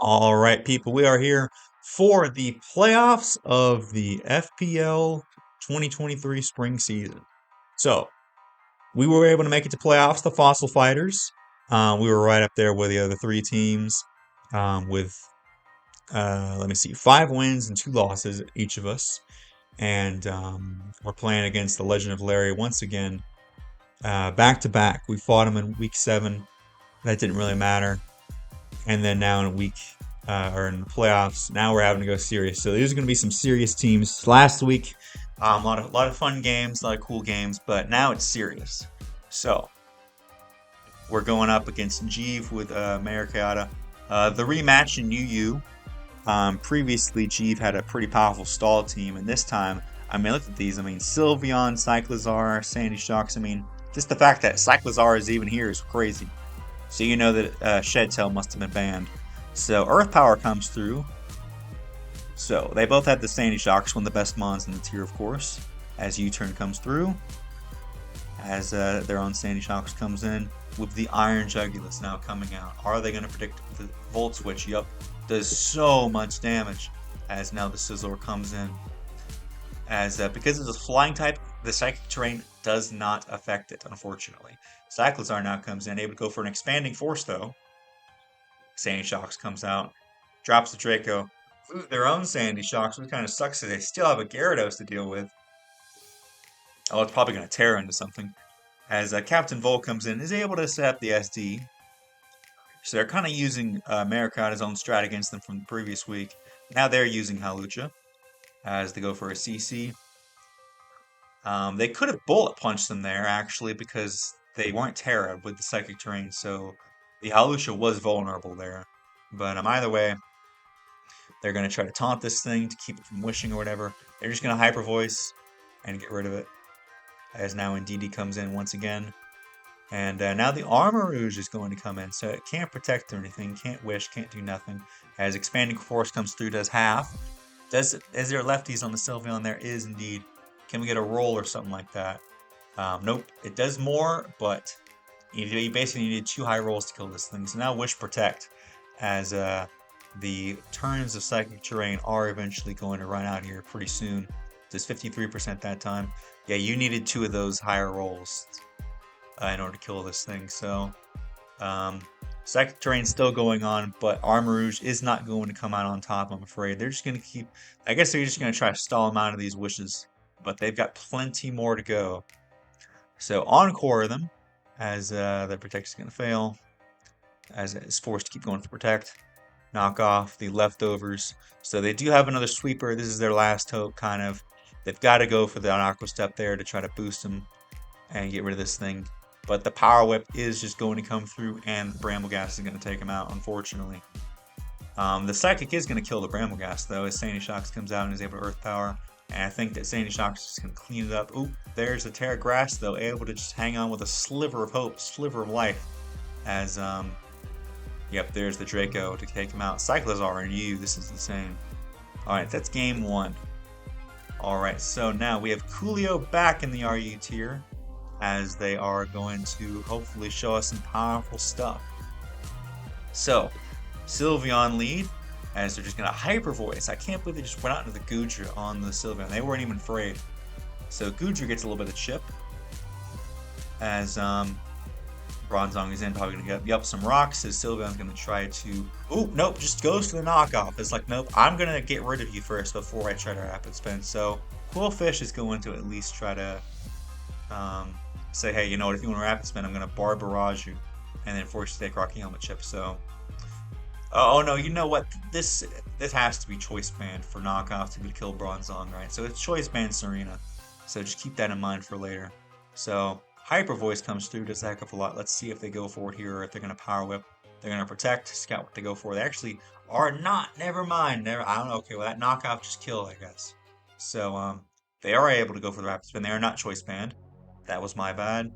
All right, people, we are here for the playoffs of the FPL 2023 spring season. So, we were able to make it to playoffs, the Fossil Fighters. We were right up there with the other three teams with, let me see, 5 wins and 2 losses, each of us. And we're playing against the Legend of Larry once again, back to back. We fought him in week 7. That didn't really matter. And then now in week or in the playoffs, now we're having to go serious. So there's going to be some serious teams. Last week, a lot of fun games, a lot of cool games, but now it's serious. So we're going up against GEEV with Mayoracotta. The rematch in UU. Previously, GEEV had a pretty powerful stall team, and this time, I mean, look at these. I mean, Sylveon, Cyclizar, Sandy Shocks. I mean, just the fact that Cyclizar is even here is crazy. So you know that Shedtail must have been banned. So Earth Power comes through. So they both have the Sandy Shocks, one of the best mons in the tier, of course. As U-Turn comes through, as their own Sandy Shocks comes in, with the Iron Jugulus now coming out. Are they going to predict the Volt Switch? Yup. Does so much damage as now the Sizzler comes in. As because it's a flying type, the Psychic Terrain does not affect it, unfortunately. Cyclizar now comes in, able to go for an Expanding Force, though. Sandy Shocks comes out, drops the Draco. Their own Sandy Shocks, which kind of sucks because they still have a Gyarados to deal with. Oh, it's probably going to tear into something. As Captain Volt comes in, is able to set up the SD. So they're kind of using Mayoracotta's own strat against them from the previous week. Now they're using Hawlucha as they go for a CC. They could have bullet punched them there, actually, because they weren't Terra with the Psychic Terrain, so the Hawlucha was vulnerable there. But either way, they're going to try to taunt this thing to keep it from wishing or whatever. They're just going to Hyper Voice and get rid of it. As now Indeedee comes in once again. And now the Armarouge is going to come in, so it can't protect or anything, can't wish, can't do nothing. As Expanding Force comes through, does half. Is there lefties on the Sylveon? There is indeed. Can we get a roll or something like that? Nope. It does more, but you basically needed 2 high rolls to kill this thing. So now Wish Protect, as the turns of Psychic Terrain are eventually going to run out here pretty soon. Does 53% that time. Yeah, you needed 2 of those higher rolls in order to kill this thing. So Psychic Terrain's still going on, but Armarouge is not going to come out on top, I'm afraid. They're just going to keep... I guess they're just going to try to stall them out of these wishes. But they've got plenty more to go. So Encore them, as the Protect is going to fail. As it is forced to keep going for Protect. Knock off the leftovers. So they do have another Sweeper. This is their last hope, kind of. They've got to go for the Aqua Step there to try to boost them and get rid of this thing. But the Power Whip is just going to come through, and the Brambleghast is going to take him out, unfortunately. The Psychic is going to kill the Brambleghast, though, as Sandy Shocks comes out and is able to Earth Power. And I think that Sandy Shocks is going to clean it up. Oop, there's the Terra Grass, though, able to just hang on with a sliver of hope, sliver of life. As, yep, there's the Draco to take him out. Cyclizar and you, this is insane. Alright, that's game 1. Alright, so now we have Coolio back in the RU tier, as they are going to hopefully show us some powerful stuff. So, Sylveon lead, as they're just going to Hyper Voice. I can't believe they just went out into the Goodra on the Sylveon. They weren't even afraid. So Goodra gets a little bit of chip, as Bronzong is in, probably going to get up some rocks, as Sylveon's going to try to... Oop, nope, just goes for the knockoff. It's like, nope, I'm going to get rid of you first before I try to Rapid Spin. So Quillfish is going to at least try to say, hey, you know what, if you want to Rapid Spin, I'm going to Bar Barrage you, and then force you to take Rocky Helmet Chip. So, oh no, you know what, this has to be Choice Band for knockoff to be to kill Bronzong, right? So it's Choice Band Serena, so just keep that in mind for later. So Hyper Voice comes through, does a heck of a lot. Let's see if they go for it here, or if they're going to Power Whip. They're going to Protect, Scout what they go for. They actually are not, never mind, I don't know, okay, well that knockoff just killed, I guess. So, they are able to go for the Rapid Spin. They are not Choice Band. That was my bad.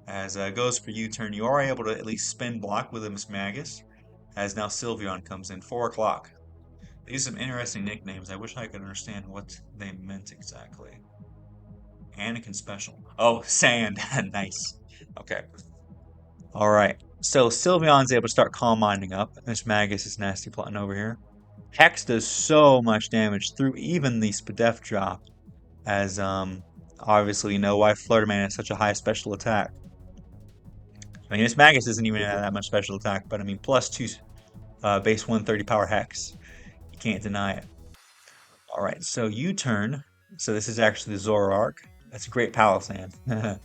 As goes for U-Turn, you are able to at least spin block with a Mismagus. As now Sylveon comes in, 4 o'clock. They use some interesting nicknames. I wish I could understand what they meant exactly. Anakin Special. Oh, Sand. Nice. Okay. Alright. So Sylveon's able to start Calm Minding up. Miss Magus is nasty plotting over here. Hex does so much damage through even the Spadef drop, as obviously you know why Flirtman has such a high special attack. I mean, Miss Magus doesn't even have that much special attack, but I mean, +2 base 130 power Hex. You can't deny it. Alright, so U-turn. So this is actually the Zoroark. That's a great Palisand.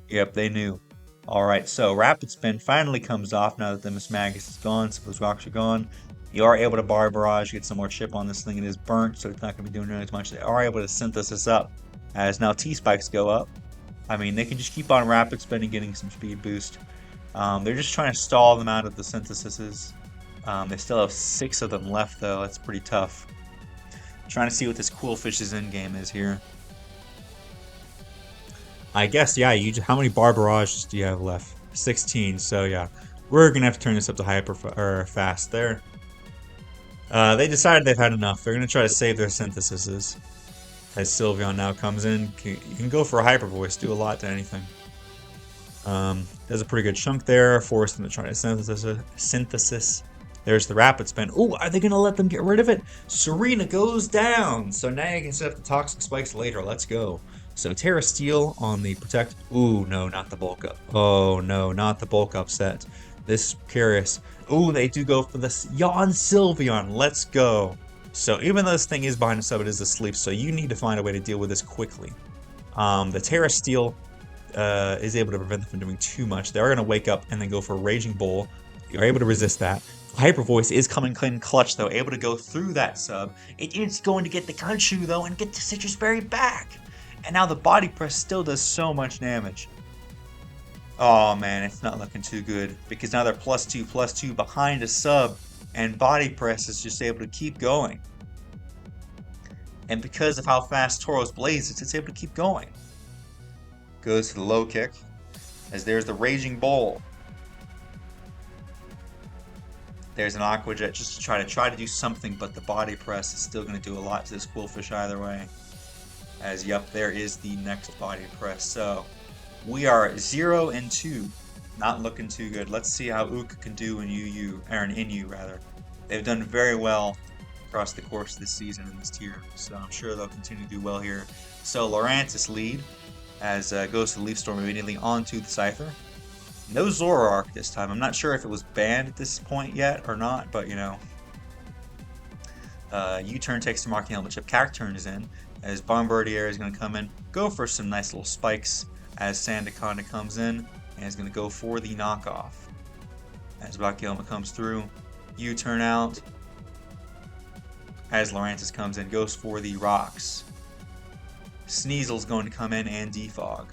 Yep, they knew. Alright, so Rapid Spin finally comes off now that the Miss Magus is gone, so those rocks are gone. You are able to Bar Barrage, get some more chip on this thing. It is burnt, so it's not going to be doing as much. They are able to Synthesis up, as now T-Spikes go up. I mean, they can just keep on Rapid Spinning, getting some speed boost. They're just trying to stall them out of the Synthesises. They still have 6 of them left, though. That's pretty tough. Trying to see what this Coolfish's endgame is here. I guess, yeah, how many Bar Barrages do you have left? 16, so yeah. We're going to have to turn this up to hyper or fast there. They decided they've had enough. They're going to try to save their synthesises. As Sylveon now comes in, you can go for a Hyper Voice, do a lot to anything. There's a pretty good chunk there, force them to try to synthesis. There's the Rapid Spin. Oh, are they going to let them get rid of it? Serena goes down. So now you can set up the Toxic Spikes later. Let's go. So Terra Steel on the Protect. Ooh, no, not the Bulk Up. Oh, no, not the Bulk Up set. This is curious. Ooh, they do go for this Yawn Sylveon. Let's go. So even though this thing is behind a sub, it is asleep. So you need to find a way to deal with this quickly. The Terra Steel is able to prevent them from doing too much. They are going to wake up and then go for a Raging Bull. You're able to resist that. Hyper Voice is coming clean clutch, though, able to go through that sub. It is going to get the Gunshoe, though, and get the Citrus Berry back. And now the Body Press still does so much damage. Oh, man, it's not looking too good. Because now they're +2/+2 behind a sub. And Body Press is just able to keep going. And because of how fast Tauros blazes, it's able to keep going. Goes to the low kick. As there's the Raging Bull. There's an Aqua Jet just to try to do something, but the Body Press is still going to do a lot to this Coolfish either way. As, yep, there is the next Body Press. So, we are 0-2. Not looking too good. Let's see how Uka can do in Inu, rather. They've done very well across the course of this season in this tier, so I'm sure they'll continue to do well here. So, Lurantis lead, as goes to Leaf Storm immediately onto the Scyther. No Zoroark this time. I'm not sure if it was banned at this point yet or not, but you know. U-turn takes the Marking Helmet chip. Cacturn is in, as Bombardier is going to come in, go for some nice little spikes, as Sandaconda comes in, and is going to go for the knockoff. As Marking Helmet comes through, U-turn out, as Lurantis comes in, goes for the rocks. Sneasel's going to come in and defog.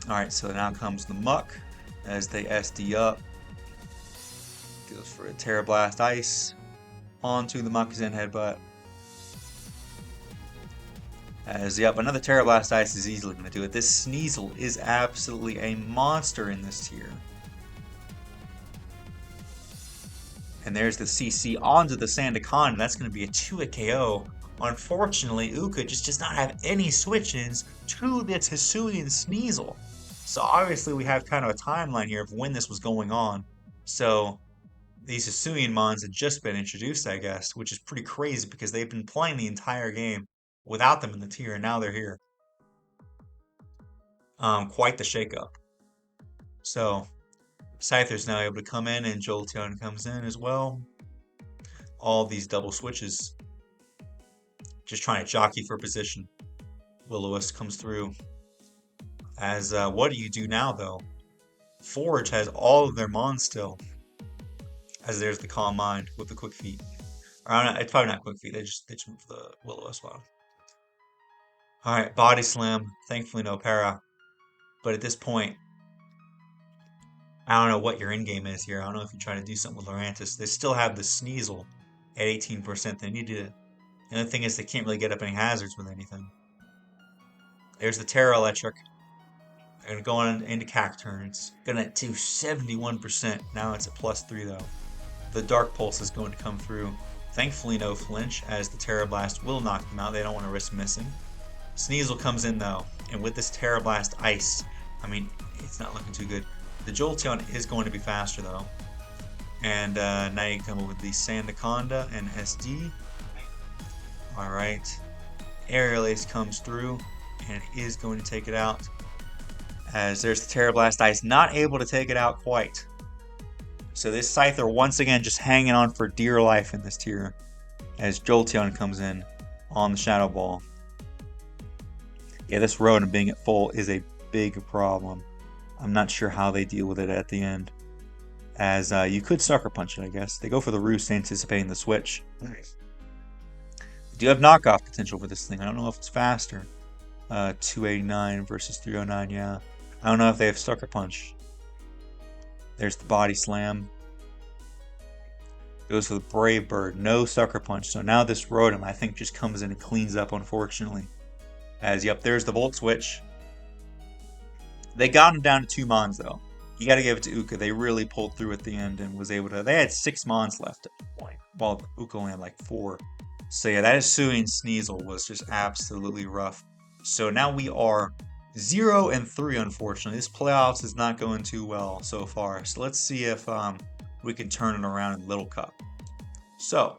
Alright, so now comes the Muck as they SD up. Goes for a Terra Blast Ice. Onto the Muck Zen Headbutt. As, yep, another Terra Blast Ice is easily going to do it. This Sneasel is absolutely a monster in this tier. And there's the CC onto the Sandaconda. That's going to be a 2-hit KO. Unfortunately, Uka just does not have any switch-ins to this Hisuian Sneasel. So obviously we have kind of a timeline here of when this was going on. So these Hisuian Mons had just been introduced, I guess, which is pretty crazy because they've been playing the entire game without them in the tier, and now they're here. Quite the shakeup. So Scyther's now able to come in, and Jolteon comes in as well. All these double switches. Just trying to jockey for position. Will-O-Wisp comes through. As, what do you do now, though? Forge has all of their Mons still. As there's the Calm Mind with the Quick Feet. Or, it's probably not Quick Feet, they just move the Will-O-Wisp on. Alright, Body Slam. Thankfully no para. But at this point, I don't know what your endgame is here. I don't know if you try to do something with Lurantis. They still have the Sneasel at 18%. They need to... The other thing is they can't really get up any hazards with anything. There's the Terra Electric. They're going to go on into Cacturn. It's going to do 71%. Now it's at +3 though. The Dark Pulse is going to come through. Thankfully no flinch, as the Terra Blast will knock them out. They don't want to risk missing. Sneasel comes in though. And with this Terra Blast Ice, I mean, it's not looking too good. The Jolteon is going to be faster though. And now you come up with the Sandaconda and SD. Alright. Aerial Ace comes through and is going to take it out. As there's the Terrablast Ice, not able to take it out quite. So this Scyther once again just hanging on for dear life in this tier. As Jolteon comes in on the Shadow Ball. Yeah, this Rotom being at full is a big problem. I'm not sure how they deal with it at the end. As you could Sucker Punch it, I guess. They go for the Roost anticipating the switch. Nice. Do you have knockoff potential for this thing? I don't know if it's faster. 289 versus 309, yeah. I don't know if they have Sucker Punch. There's the Body Slam. Goes for the Brave Bird. No Sucker Punch. So now this Rotom, I think, just comes in and cleans up, unfortunately. As, yep, there's the Volt Switch. They got him down to 2 Mons, though. You got to give it to Uka. They really pulled through at the end and was able to... They had 6 Mons left at the point, while Uka only had like 4. So yeah, that Hisuian Sneasel was just absolutely rough. So now we are 0-3, unfortunately. This playoffs is not going too well so far. So let's see if we can turn it around in Little Cup. So,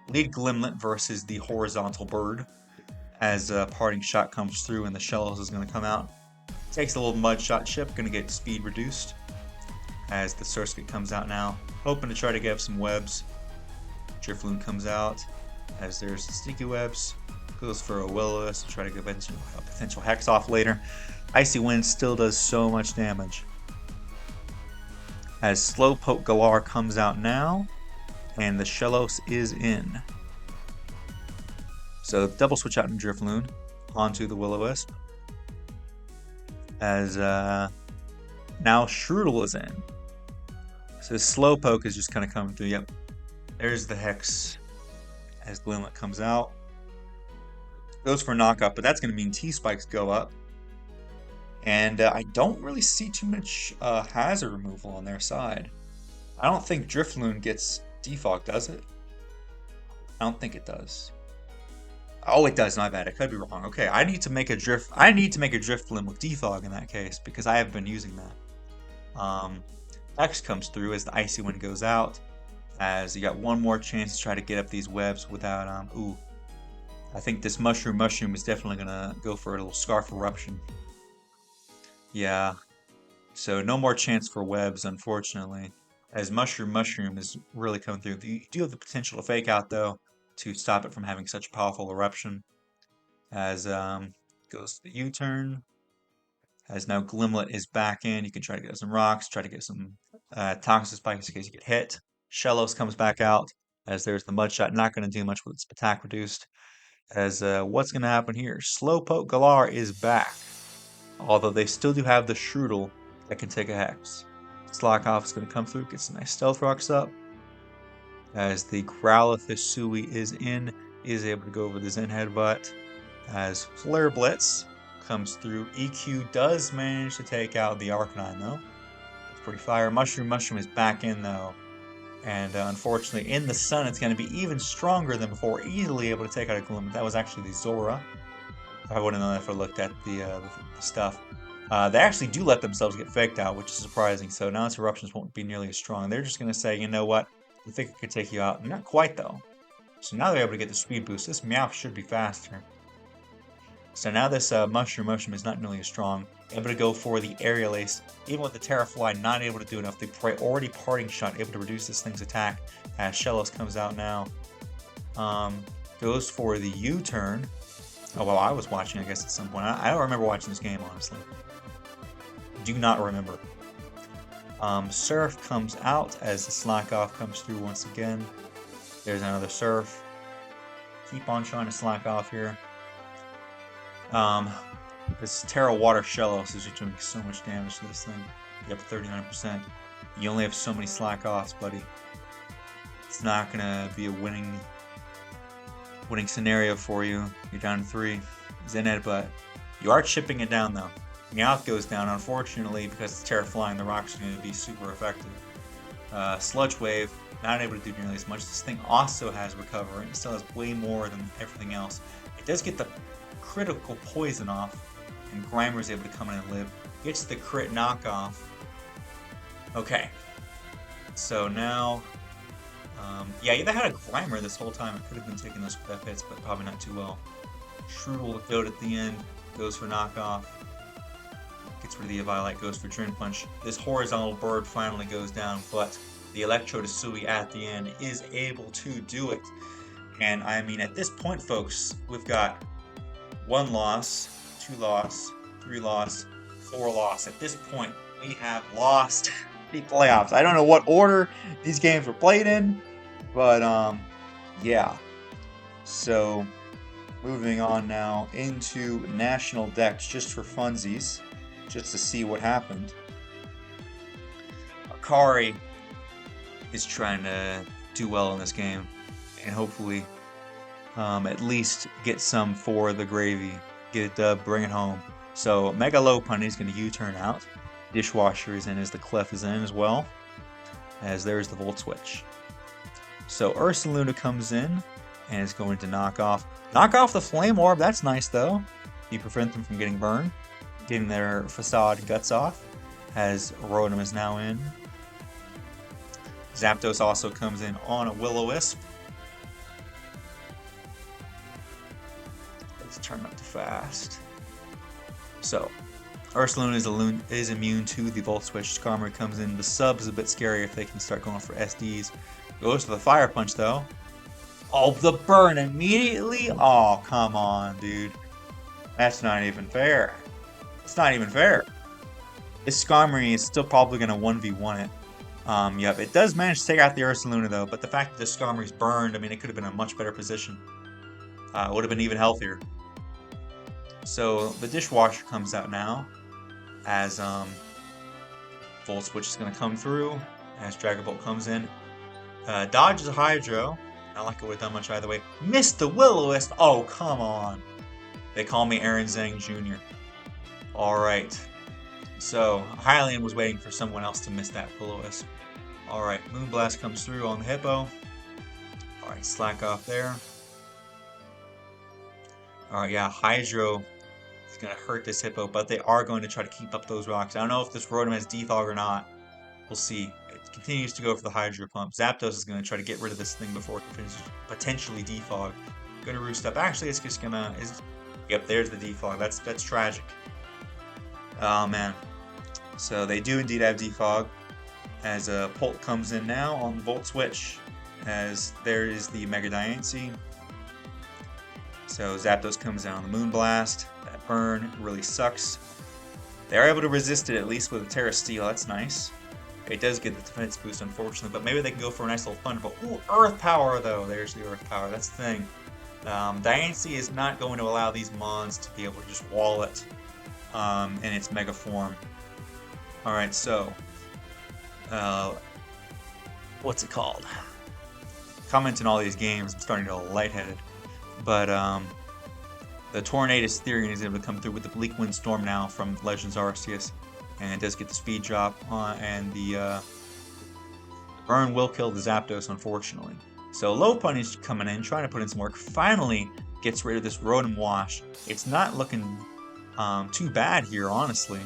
lead Glimlet versus the Horizontal Bird. As a Parting Shot comes through and the Shellos is going to come out. Takes a little Mud Shot chip, going to get speed reduced. As the Surskit comes out now. Hoping to try to get some webs. Drifloon comes out. As there's the Sticky Webs. Goes for a Will-O-Wisp to try to get a potential Hex off later. Icy Wind still does so much damage. As Slowpoke Galar comes out now. And the Shellos is in. So double switch out in Drifloon onto the Will-O-Wisp. As now Shroodle is in. So Slowpoke is just kind of coming through. Yep. There's the Hex as Glimlet comes out. Goes for a knockoff, but that's going to mean T-Spikes go up. And I don't really see too much hazard removal on their side. I don't think Drifloon gets defog, does it? I don't think it does. Oh, it does. My bad. I could be wrong. Okay, I need to make a Drifloon with defog in that case because I have been using that. X comes through as the Icy Wind goes out. As you got one more chance to try to get up these webs without ooh. I think this Mushroom is definitely gonna go for a little Scarf Eruption. Yeah. So no more chance for webs, unfortunately. As Mushroom is really coming through. You do have the potential to Fake Out though, to stop it from having such a powerful eruption. As goes to the U-turn. As now Glimlet is back in. You can try to get some rocks, try to get some Toxic Spikes in case you get hit. Shellos comes back out. As there's the Mud Shot, not going to do much with its attack reduced. As what's going to happen here? Slowpoke Galar is back. Although they still do have the Shroodle that can take a Hex. Slockoff is going to come through, get some nice Stealth Rocks up. As the Growlithe Hisui is in, is able to go over the Zen Headbutt. As Flare Blitz comes through. EQ does manage to take out the Arcanine though. It's pretty fire. Mushroom is back in though. And unfortunately, in the sun, it's going to be even stronger than before, easily able to take out a Glimmet. That was actually the Zora. I wouldn't know if I looked at the stuff. They actually do let themselves get faked out, which is surprising. So now its eruptions won't be nearly as strong. They're just going to say, you know what? I think it could take you out. Not quite, though. So now they're able to get the speed boost. This Meowth should be faster. So now this Mushroom is not nearly as strong. Able to go for the Aerial Ace. Even with the Terrafly, not able to do enough. The Priority Parting Shot, able to reduce this thing's attack. As Shellos comes out now. Goes for the U-turn. Oh, well, I was watching, I guess, at some point. I don't remember watching this game, honestly. Do not remember. Surf comes out as the Slackoff comes through once again. There's another Surf. Keep on trying to slack off here. This Terra Water Shellos is just doing so much damage to this thing. You have 39%. You only have so many slack offs, buddy. It's not gonna be a winning scenario for you. You're down to 3. Zen Headbutt. You are chipping it down though. Meowth goes down, unfortunately, because it's Terra Flying, the rocks are going to be super effective. Sludge Wave, not able to do nearly as much. This thing also has Recover, and it still has way more than everything else. It does get the critical poison off, and Grimer is able to come in and live. Gets the crit knockoff. Okay. So now... yeah, they had a Grimer this whole time. It could have been taking those F hits, but probably not too well. Shroodle with Goat at the end. Goes for knockoff. Gets rid of the Eviolite. Goes for Drain Punch. This horizontal bird finally goes down, but the Electro to Sui at the end is able to do it. And I mean, at this point, folks, we've got 1 loss, 2 loss, 3 loss, 4 loss. At this point, we have lost the playoffs. I don't know what order these games were played in, but yeah. So moving on now into National Dex, just for funsies, just to see what happened. Akari is trying to do well in this game, and hopefully at least get some for the gravy. Get it dub, bring it home. So Mega Lopunny is going to U-turn out. Dishwasher is in as the Clef is in as well, as there's the Volt Switch. So Ursaluna comes in and is going to knock off the Flame Orb. That's nice though. You prevent them from getting burned, getting their Facade Guts off, as Rotom is now in. Zapdos also comes in on a Will-O-Wisp. Let's turn up to fast. So, Ursaluna is immune to the Volt Switch. Skarmory comes in. The sub is a bit scary if they can start going for SDs. Goes for the Fire Punch though. Oh, the burn immediately? Oh, come on, dude. That's not even fair. It's not even fair. This Skarmory is still probably going to 1v1 it. Yep, it does manage to take out the Ursaluna though, but the fact that this Skarmory's burned, I mean, it could have been in a much better position. It would have been even healthier. So the Dishwasher comes out now, as Volt Switch is going to come through, as Dragon Bolt comes in. Dodges a Hydro. Not like it would have done much either way. Missed the Will-O-Wisp. Oh, come on. They call me Aaron Zhang Jr. Alright. So, Hylian was waiting for someone else to miss that Will-O-Wisp. Alright, Moonblast comes through on the Hippo. Alright, slack off there. Alright, yeah, Hydro is going to hurt this Hippo, but they are going to try to keep up those rocks. I don't know if this Rotom has Defog or not. We'll see. It continues to go for the Hydro Pump. Zapdos is going to try to get rid of this thing before it can potentially Defog. Going to Roost Up. Actually, it's just going to... Yep, there's the Defog. That's tragic. Oh, man. So they do indeed have Defog, as Polt comes in now on the Volt Switch, as there is the Mega Diancie. So Zapdos comes down on the Moonblast. That burn really sucks. They're able to resist it at least with a Terra Steel. That's nice. It does get the defense boost, unfortunately, but maybe they can go for a nice little Thunderbolt. Ooh, Earth Power, though. There's the Earth Power. That's the thing. Diancie is not going to allow these Mons to be able to just wall it in its Mega form. Alright, so... what's it called? Commenting all these games, I'm starting to get a little lightheaded. But, the Tornadus Therian is able to come through with the Bleak Wind Storm now from Legends Arceus. And it does get the speed drop, and the burn will kill the Zapdos, unfortunately. So Lopunny's coming in, trying to put in some work. Finally gets rid of this Rotom Wash. It's not looking too bad here, honestly.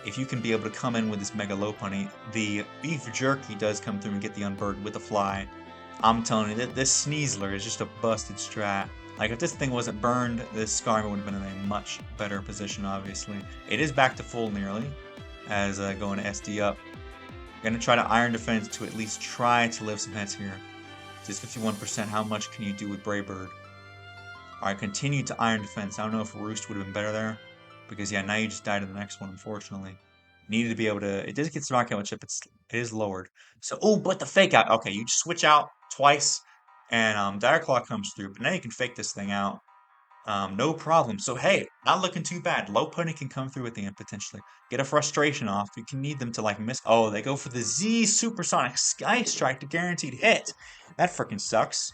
If you can be able to come in with this Mega Lopunny, the Beef Jerky does come through and get the Unburdened with the Fly. I'm telling you, this Sneasler is just a busted strat. Like, if this thing wasn't burned, this Skarmory would have been in a much better position, obviously. It is back to full nearly, as going to SD up. Going to try to Iron Defense to at least try to live some hits here. Just 51%, how much can you do with Brave Bird? Alright, continue to Iron Defense. I don't know if Roost would have been better there. Because, yeah, now you just died in the next one, unfortunately. Needed to be able to... It does get some Rock Helmet Chip, it is lowered. So, oh, but the Fake Out. Okay, you just switch out twice, and Dire Claw comes through. But now you can fake this thing out. No problem. So, hey, not looking too bad. Lopunny can come through at the end, potentially. Get a Frustration off. You can need them to, like, miss... Oh, they go for the Z Supersonic Sky Strike to guaranteed hit. That freaking sucks.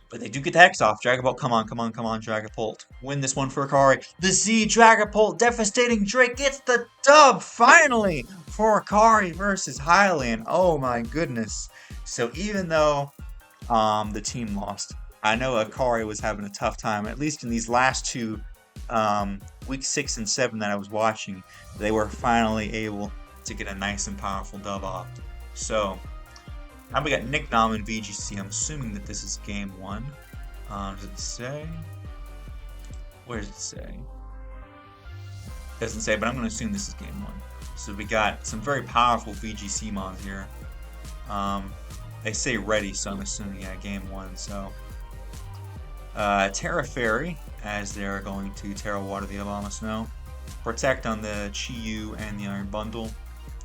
But they do get the Hex off. Dragapult, come on, Dragapult. Win this one for Akari. The Z Dragapult, Devastating Drake gets the dub, finally, for Akari versus Hylian. Oh my goodness. So even though the team lost, I know Akari was having a tough time, at least in these last two week 6 and 7 that I was watching, they were finally able to get a nice and powerful dub off. So now we got Knicknom and VGC. I'm assuming that this is game 1. Does it say? Where does it say? Doesn't say, but I'm going to assume this is game 1. So we got some very powerful VGC mons here. They say ready, so I'm assuming, yeah, game 1. So Terra Fairy, as they're going to Terra Water the Abomasnow. Protect on the Chi-Yu and the Iron Bundle.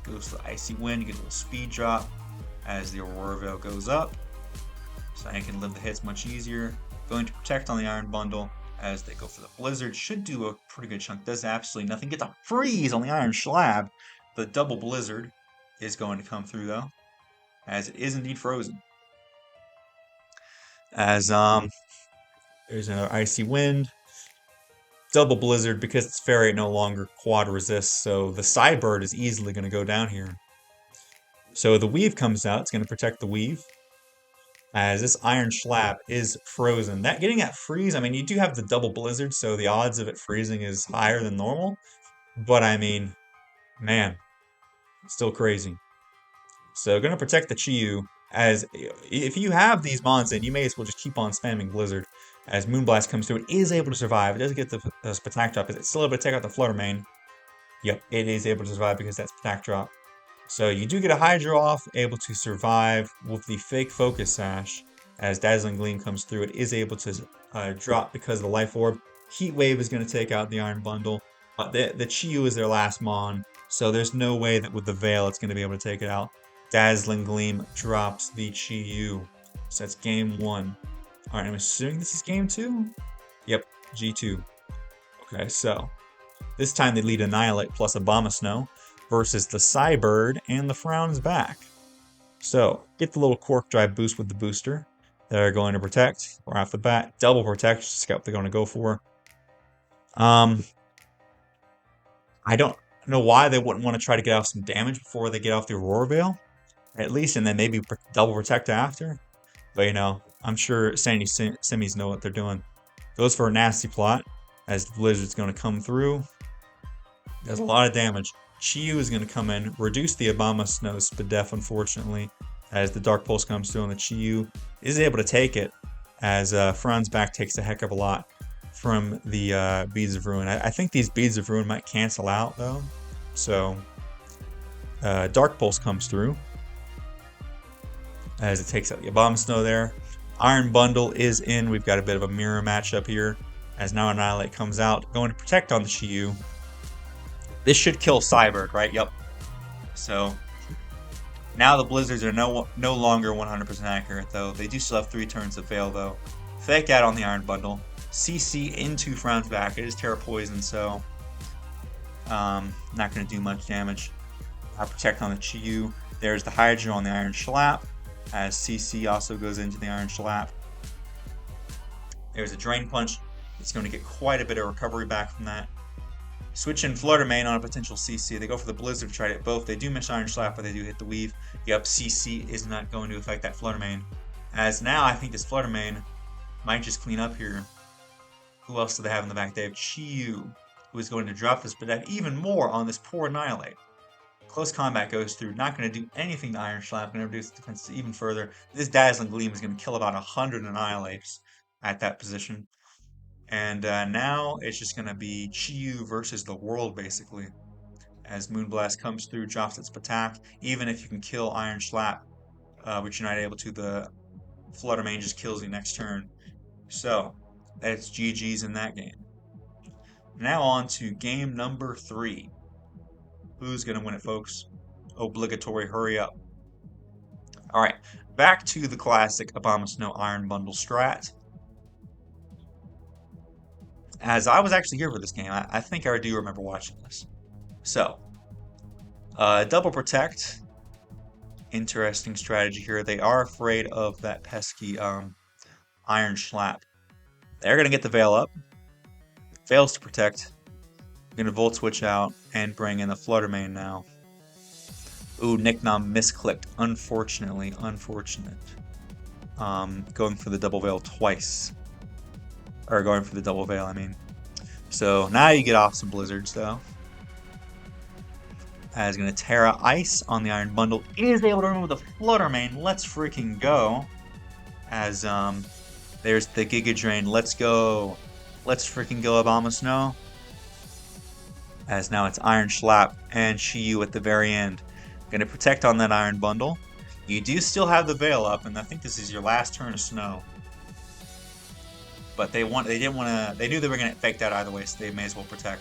Goes to the Icy Wind, get a little speed drop as the Aurora Veil goes up. So I can live the hits much easier. Going to Protect on the Iron Bundle as they go for the Blizzard. Should do a pretty good chunk. Does absolutely nothing. Gets a freeze on the Iron Slab. The double Blizzard is going to come through though, as it is indeed frozen. As there's another Icy Wind. Double Blizzard, because it's Fairy no longer quad resists, so the Cybird is easily going to go down here. So the Weave comes out, it's going to protect the Weave. As this Iron Slab is frozen. Getting that freeze, I mean, you do have the double Blizzard, so the odds of it freezing is higher than normal. But I mean, man, still crazy. So going to protect the Chi-Yu, as if you have these mons in, you may as well just keep on spamming Blizzard. As Moonblast comes through, it is able to survive. It doesn't get the Spatak drop. It's still able to take out the Flutter Mane. Yep, it is able to survive because that's Spatak drop. So you do get a Hydro off, able to survive with the fake Focus Sash. As Dazzling Gleam comes through, it is able to drop because of the Life Orb. Heat Wave is going to take out the Iron Bundle. The Chi-Yu is their last mon, so there's no way that with the Veil it's going to be able to take it out. Dazzling Gleam drops the Chi-Yu. So that's game 1. Alright, I'm assuming this is game 2? Yep, G2. Okay, so this time they lead Annihilate plus Abomasnow versus the Cybird and the Frown's Back. So, get the little Cork Drive boost with the booster. They're going to protect, or off the bat, double protect, scout they're going to go for. I don't know why they wouldn't want to try to get off some damage before they get off the Aurora Veil, at least, and then maybe double protect after. But you know, I'm sure Sandy Simmies know what they're doing. Goes for a nasty plot, as the Blizzard's going to come through. Does a lot of damage. Chi-Yu is going to come in, reduce the Abomasnow's Spadef, unfortunately, as the Dark Pulse comes through, and the Chi-Yu is able to take it, as Fran's Back takes a heck of a lot from the Beads of Ruin. I think these Beads of Ruin might cancel out, though. So, Dark Pulse comes through, as it takes out the Abomasnow there. Iron Bundle is in. We've got a bit of a mirror matchup here, as now Annihilate comes out, going to protect on the Chi-Yu. This should kill Cybird, right? Yep. So, now the Blizzards are no longer 100% accurate, though. They do still have 3 turns of Veil, though. Fake out on the Iron Bundle. CC into Frown's Back. It is Terra Poison, so not going to do much damage. Protect on the Chi-Yu. There's the Hydro on the Iron Schlap, as CC also goes into the Iron Schlap. There's a Drain Punch. It's going to get quite a bit of recovery back from that. Switch in Flutter Mane on a potential CC. They go for the Blizzard to try to hit both. They do miss Iron Slap, but they do hit the Weave. Yep, CC is not going to affect that Flutter Mane. As now, I think this Flutter Mane might just clean up here. Who else do they have in the back? They have Chi-Yu, who is going to drop this, but that even more on this poor Annihilate. Close Combat goes through. Not going to do anything to Iron Slap. Going to reduce the defense even further. This Dazzling Gleam is going to kill about 100 Annihilates at that position. And now it's just going to be Chi-Yu versus the world, basically. As Moonblast comes through, drops its Patak. Even if you can kill Iron Slap, which you're not able to, the Flutter Mane just kills you next turn. So, that's GG's in that game. Now on to game number 3. Who's going to win it, folks? Obligatory, hurry up. Alright, back to the classic Abomasnow Iron Bundle strat. As I was actually here for this game, I think I do remember watching this. So, double protect. Interesting strategy here. They are afraid of that pesky Iron Schlap. They're going to get the Veil up. Fails to protect. Going to Volt Switch out and bring in the Flutter Mane now. Ooh, Knicknom misclicked. Unfortunately, unfortunate. Going for the double Veil twice. Or going for the double Veil, I mean. So now you get off some blizzards though. Is going to Terra Ice on the Iron Bundle. Is able to remove the Flutter Mane. Let's freaking go. As there's the Giga Drain. Let's go. Let's freaking go, Abomasnow. As now it's Iron Slap and Shiyu at the very end. Gonna protect on that Iron Bundle. You do still have the Veil up, and I think this is your last turn of Snow. But they didn't want to. They knew they were gonna fake that either way, so they may as well protect.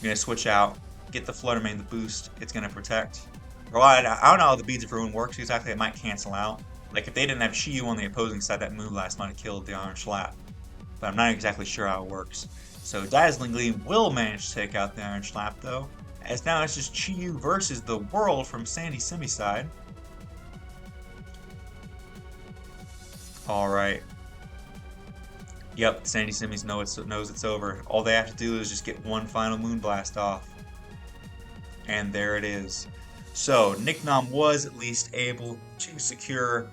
You're gonna switch out, get the Flutter Mane, the boost. It's gonna protect. Well, I don't know how the Beads of Ruin works exactly. It might cancel out. Like if they didn't have Shiyu on the opposing side, that Moonblast might have killed the Iron Slap. But I'm not exactly sure how it works. So Dazzling Gleam will manage to take out the Iron Slap though. As now it's just Shiyu versus the World from Sandy Simi side. Alright. Yep, Sandy Simis knows it's over. All they have to do is just get one final Moonblast off. And there it is. So, Knicknom was at least able to secure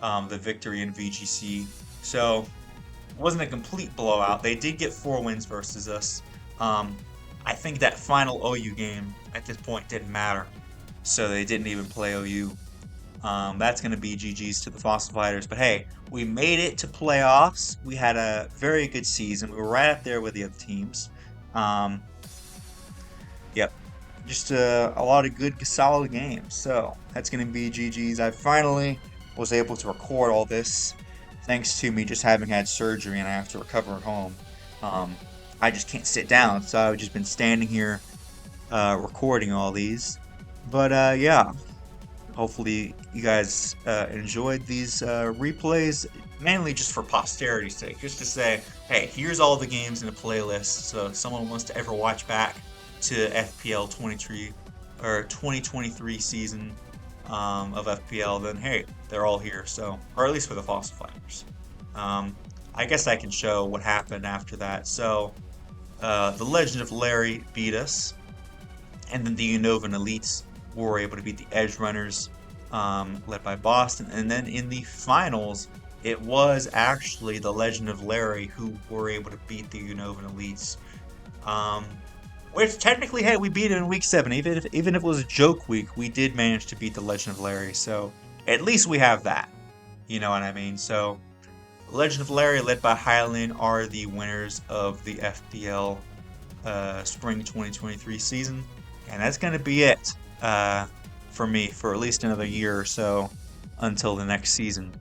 the victory in VGC. So, it wasn't a complete blowout. They did get 4 wins versus us. I think that final OU game at this point didn't matter. So, they didn't even play OU. That's going to be GG's to the Fossil Fighters. But hey, we made it to playoffs. We had a very good season. We were right up there with the other teams. Yep. Just a lot of good, solid games. So that's going to be GG's. I finally was able to record all this thanks to me just having had surgery and I have to recover at home. I just can't sit down, so I've just been standing here recording all these. But yeah. Hopefully you guys enjoyed these replays, mainly just for posterity's sake, just to say, hey, here's all the games in a playlist, so if someone wants to ever watch back to FPL 2023 season of FPL, then hey, they're all here, so, or at least for the Fossil Fighters. I guess I can show what happened after that. So, the Legend of Larry beat us, and then the Unova Elites were able to beat the Edge Runners, led by Boston. And then in the finals, it was actually the Legend of Larry who were able to beat the Unova Elites. Which technically, hey, we beat it in week 7. Even if it was a joke week, we did manage to beat the Legend of Larry. So at least we have that. You know what I mean? So Legend of Larry, led by Hylian, are the winners of the FPL Spring 2023 season. And that's going to be it. For me for at least another year or so until the next season.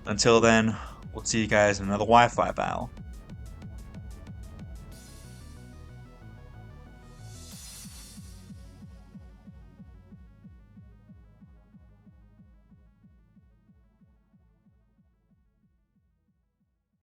Until then, we'll see you guys in another Wi-Fi battle.